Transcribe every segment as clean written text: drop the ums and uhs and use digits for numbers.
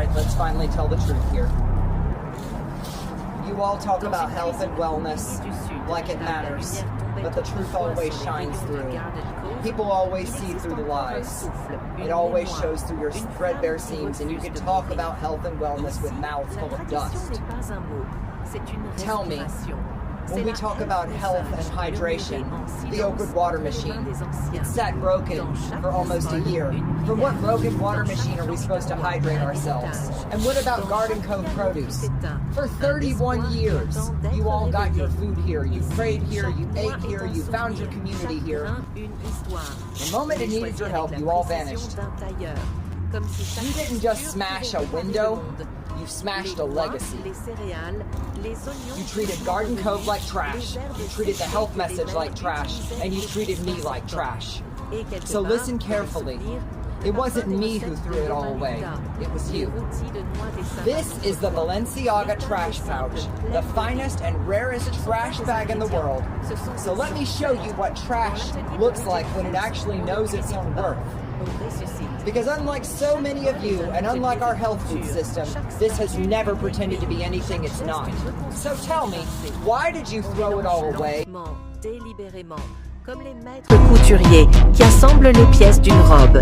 Alright, let's finally tell the truth here. You all talk about health and wellness like it matters, but the truth always shines through. People always see through the lies. It always shows through your threadbare seams, and you can talk about health and wellness with mouths full of dust. Tell me, when we talk about health and hydration, the Oakwood water machine, it sat broken for almost a year. From what broken water machine are we supposed to hydrate ourselves? And what about Garden Cove produce? For 31 years, you all got your food here, you prayed here, you ate here, you found your community here. The moment it needed your help, you all vanished. You didn't just smash a window, you smashed a legacy. You treated Garden Cove like trash, you treated the health message like trash, and you treated me like trash. So listen carefully. It wasn't me who threw it all away, it was you. This is the Balenciaga trash pouch, the finest and rarest trash bag in the world. So let me show you what trash looks like when it actually knows its own worth. Because unlike so many of you, and unlike our health food system, this has never pretended to be anything it's not. So tell me, why did you throw it all away? Couturier qui assemble les pièces d'une robe.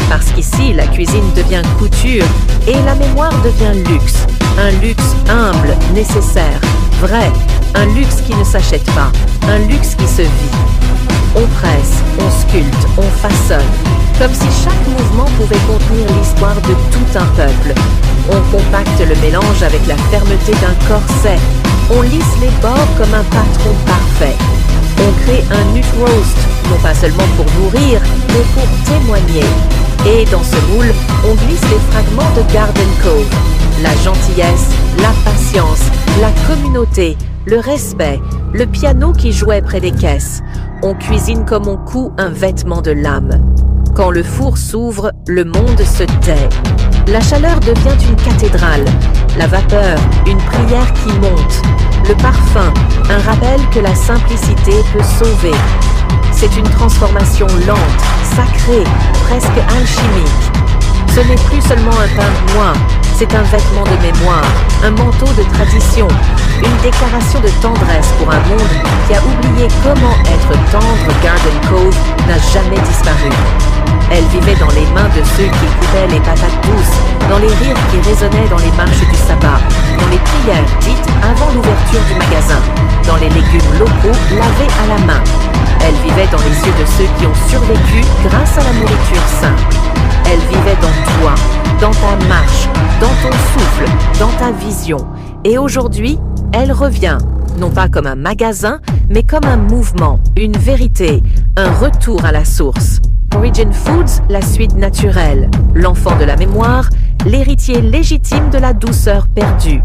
Parce qu'ici, la cuisine devient couture et la mémoire devient luxe. Un luxe humble, nécessaire, vrai. Un luxe qui ne s'achète pas. Un luxe qui se vit. On presse, on sculpte, on façonne. Comme si chaque mouvement pouvait contenir l'histoire de tout un peuple. On compacte le mélange avec la fermeté d'un corset. On lisse les bords comme un patron parfait. On crée un nut roast, non pas seulement pour nourrir, mais pour témoigner. Et dans ce moule, on glisse les fragments de Garden Cove. La gentillesse, la patience, la communauté, le respect, le piano qui jouait près des caisses. On cuisine comme on coud un vêtement de l'âme. Quand le four s'ouvre, le monde se tait. La chaleur devient une cathédrale. La vapeur, une prière qui monte. Le parfum, un rappel que la simplicité peut sauver. C'est une transformation lente, sacrée, presque alchimique. Ce n'est plus seulement un pain de moi, c'est un vêtement de mémoire, un manteau de tradition, une déclaration de tendresse pour un monde qui a oublié comment être tendre. Garden Cove n'a jamais disparu. Elle vivait dans les mains de ceux qui coupaient les patates douces, dans les rires qui résonnaient dans les marches du sabbat, dans les prières dites avant l'ouverture du magasin, dans les légumes locaux lavés à la main. Elle vivait dans les yeux de ceux qui ont survécu grâce à la nourriture simple. Elle vivait dans toi, dans ta marche, dans ton souffle, dans ta vision. Et aujourd'hui, elle revient, non pas comme un magasin, mais comme un mouvement, une vérité, un retour à la source. Origin Foods, la suite naturelle, l'enfant de la mémoire, l'héritier légitime de la douceur perdue.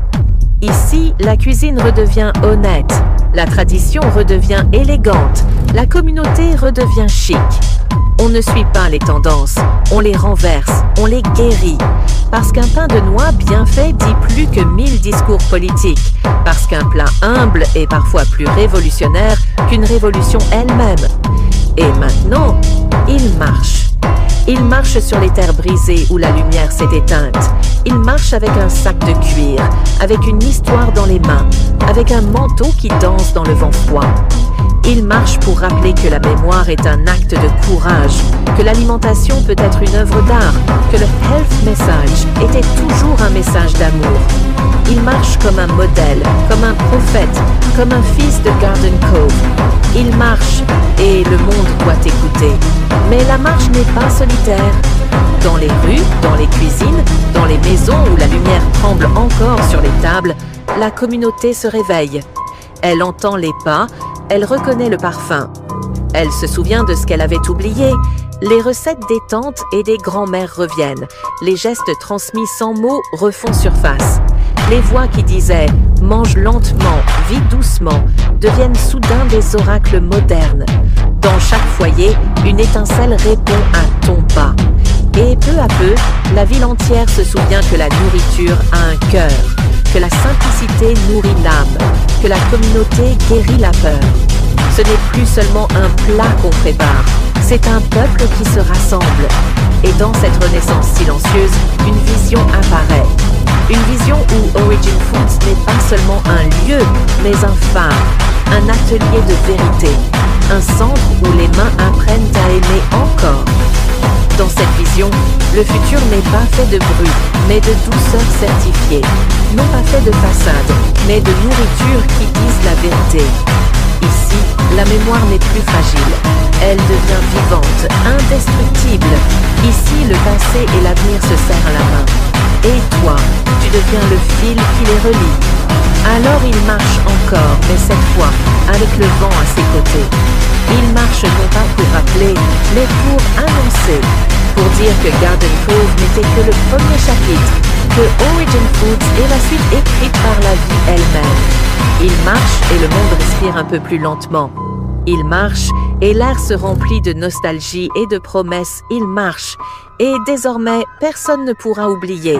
Ici, la cuisine redevient honnête, la tradition redevient élégante, la communauté redevient chic. On ne suit pas les tendances, on les renverse, on les guérit. Parce qu'un pain de noix bien fait dit plus que 1000 discours politiques. Parce qu'un plat humble est parfois plus révolutionnaire qu'une révolution elle-même. Et maintenant, il marche. Il marche sur les terres brisées où la lumière s'est éteinte. Il marche avec un sac de cuir, avec une histoire dans les mains, avec un manteau qui danse dans le vent froid. Il marche pour rappeler que la mémoire est un acte de courage, que l'alimentation peut être une œuvre d'art, que le health message était toujours un message d'amour. Il marche comme un modèle, comme un prophète, comme un fils de Garden Cove. Il marche et le monde doit écouter. Mais la marche n'est pas solitaire. Dans les rues, dans les cuisines, dans les maisons où la lumière tremble encore sur les tables, la communauté se réveille. Elle entend les pas, elle reconnaît le parfum. Elle se souvient de ce qu'elle avait oublié. Les recettes des tantes et des grands-mères reviennent. Les gestes transmis sans mots refont surface. Les voix qui disaient « mange lentement, vis doucement » deviennent soudain des oracles modernes. Dans chaque foyer, une étincelle répond à ton pas. Et peu à peu, la ville entière se souvient que la nourriture a un cœur, que la simplicité nourrit l'âme, que la communauté guérit la peur. Ce n'est plus seulement un plat qu'on prépare, c'est un peuple qui se rassemble. Et dans cette renaissance silencieuse, une vision apparaît. seulement un lieu, mais un phare, un atelier de vérité, un centre où les mains apprennent à aimer encore. Dans cette vision, le futur n'est pas fait de bruit, mais de douceur certifiée. Non pas fait de façade, mais de nourriture qui dise la vérité. Ici, la mémoire n'est plus fragile. Elle devient vivante, indestructible. Ici, le passé et l'avenir se serrent la main. Et toi, tu deviens le fil qui les relie. Alors il marche encore, mais cette fois, avec le vent à ses côtés. Il marche non pas pour rappeler, mais pour annoncer. Pour dire que Garden Cove n'était que le premier chapitre, que Origin Foods est la suite écrite par la vie elle-même. Il marche et le monde respire un peu plus lentement. Il marche et l'air se remplit de nostalgie et de promesses. Il marche et désormais personne ne pourra oublier.